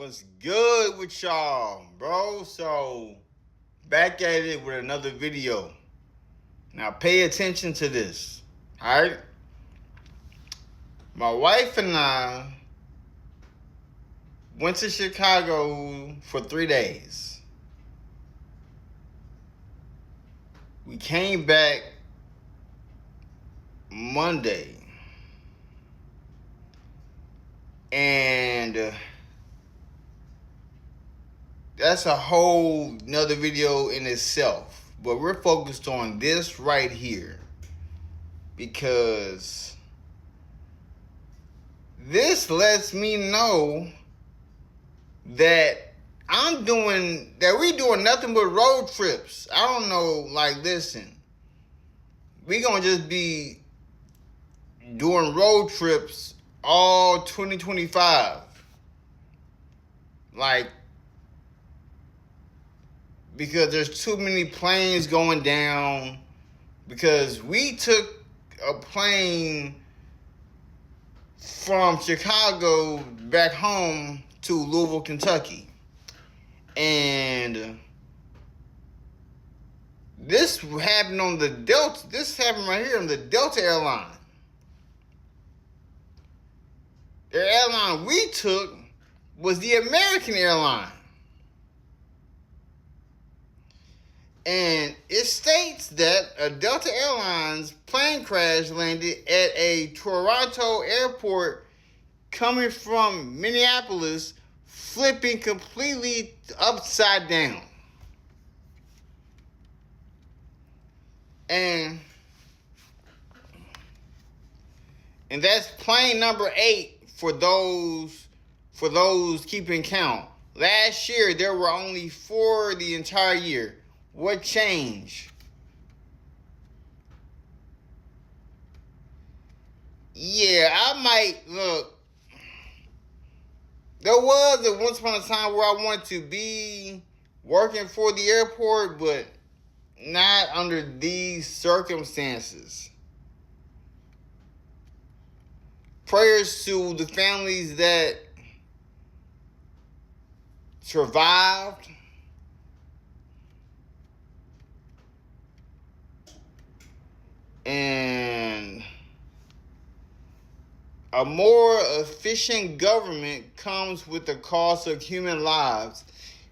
What's good with y'all, bro? So, back at it with another video. Now, pay attention to this, alright? My wife and I went to Chicago for 3 days. We came back Monday. And that's a whole nother video in itself. But we're focused on this right here, because this lets me know that we doing nothing but road trips. I don't know, listen, we gonna just be doing road trips all 2025. Because there's too many planes going down. Because we took a plane from Chicago back home to Louisville, Kentucky. And this happened on the Delta. This happened right here on the Delta Airlines. The airline we took was the American airline. And it states that a Delta Airlines plane crash landed at a Toronto airport coming from Minneapolis, flipping completely upside down. And that's plane number 8 for those keeping count. Last year there were only 4 the entire year. What changed? Yeah, I might look. There was once upon a time where I wanted to be working for the airport, but not under these circumstances. Prayers to the families that survived. And a more efficient government comes with the cost of human lives.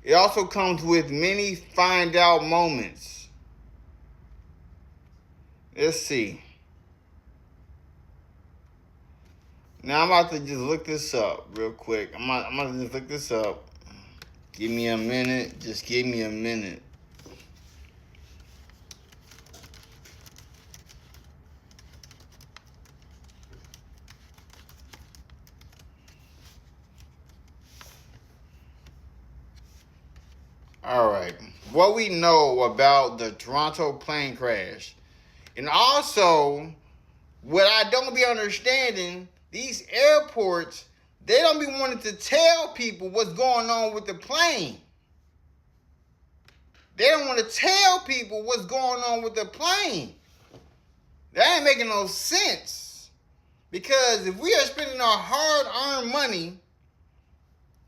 It also comes with many find out moments. Let's see. Now I'm about to just look this up real quick. I'm about to just look this up. Give me a minute. Just give me a minute. All right. What we know about the Toronto plane crash. And also, what I don't be understanding, these airports, they don't be wanting to tell people what's going on with the plane. They don't want to tell people what's going on with the plane. That ain't making no sense. Because if we are spending our hard-earned money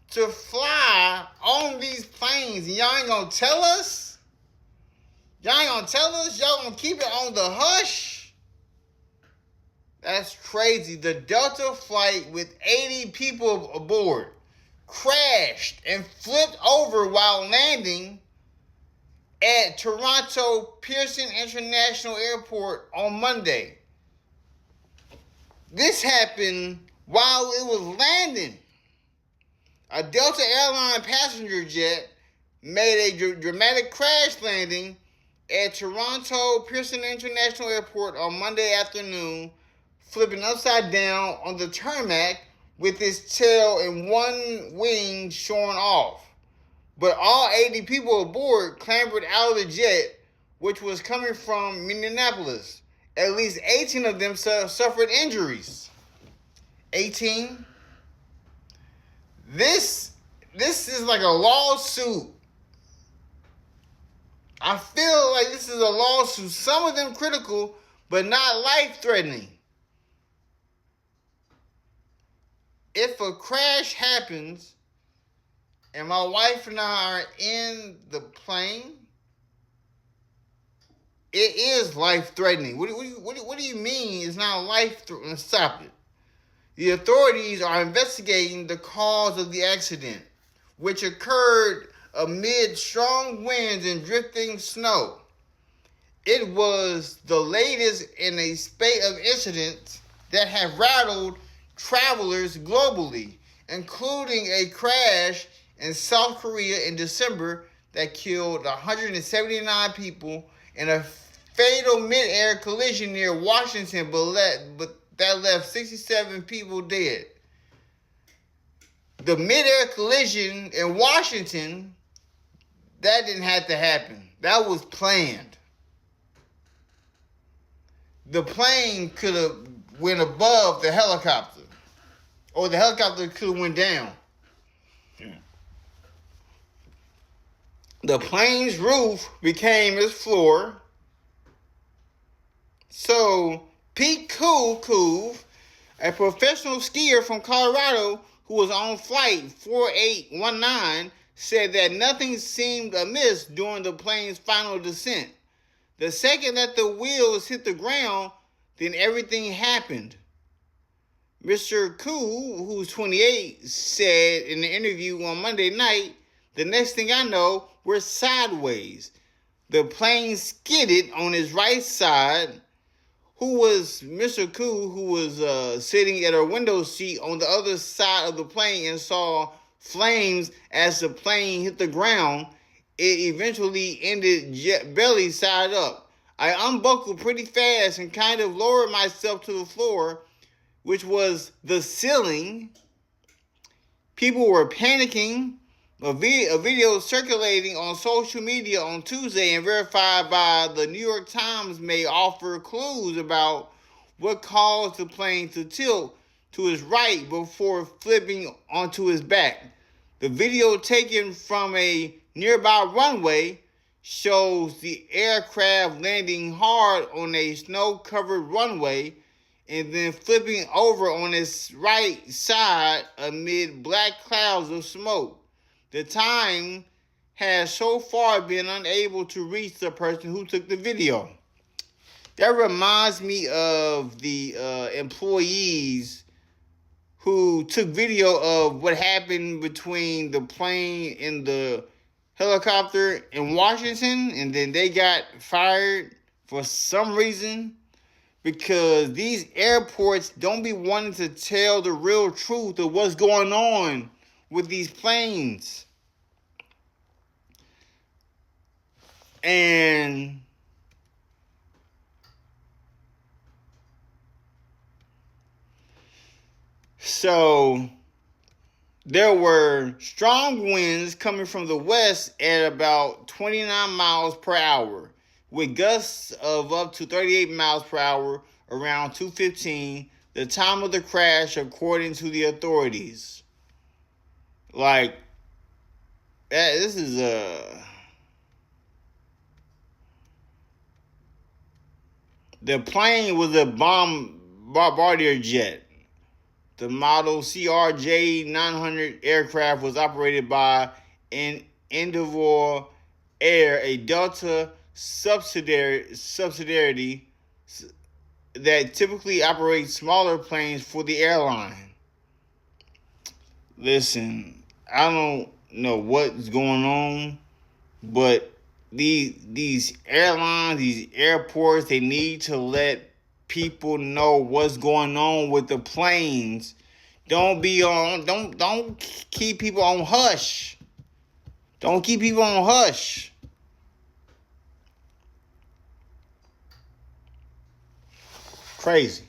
to fly on these planes and y'all ain't gonna tell us? Y'all ain't gonna tell us? Y'all gonna keep it on the hush? That's crazy. The Delta flight with 80 people aboard crashed and flipped over while landing at Toronto Pearson International Airport on Monday. This happened while it was landing. A Delta Airlines passenger jet made a dramatic crash landing at Toronto Pearson International Airport on Monday afternoon, flipping upside down on the tarmac with its tail and one wing shorn off. But all 80 people aboard clambered out of the jet, which was coming from Minneapolis. At least 18 of them suffered injuries. 18? This is like a lawsuit. I feel like this is a lawsuit. Some of them critical, but not life-threatening. If a crash happens and my wife and I are in the plane, it is life-threatening. What do you mean it's not life-threatening? Stop it. The authorities are investigating the cause of the accident, which occurred amid strong winds and drifting snow. It was the latest in a spate of incidents that have rattled travelers globally, including a crash in South Korea in December that killed 179 people in a fatal mid-air collision near Washington, but that left 67 people dead. The mid-air collision in Washington, that didn't have to happen. That was planned. The plane could have went above the helicopter, or the helicopter could have went down. The plane's roof became its floor. So Pete Kuv, a professional skier from Colorado who was on flight 4819, said that nothing seemed amiss during the plane's final descent. The second that the wheels hit the ground, then everything happened. Mr. Kuv, who's 28, said in an interview on Monday night, "The next thing I know, we're sideways. The plane skidded on his right side." Who was Mr. Kuv, who was sitting at a window seat on the other side of the plane and saw flames as the plane hit the ground. It eventually ended belly side up. I unbuckled pretty fast and kind of lowered myself to the floor, which was the ceiling. People were panicking. A video circulating on social media on Tuesday and verified by the New York Times may offer clues about what caused the plane to tilt to his right before flipping onto his back. The video taken from a nearby runway shows the aircraft landing hard on a snow-covered runway and then flipping over on its right side amid black clouds of smoke. The Times has so far been unable to reach the person who took the video. That reminds me of the employees who took video of what happened between the plane and the helicopter in Washington, and then they got fired for some reason because these airports don't be wanting to tell the real truth of what's going on with these planes. And so there were strong winds coming from the west at about 29 miles per hour, with gusts of up to 38 miles per hour around 2:15, the time of the crash, according to the authorities. Like, this is the plane was a bombardier jet. The model CRJ-900 aircraft was operated by an Endeavour Air, a Delta subsidiary that typically operates smaller planes for the airline. Listen, I don't know what's going on, but these airlines, these airports, they need to let people know what's going on with the planes. Don't keep people on hush. Don't keep people on hush. Crazy.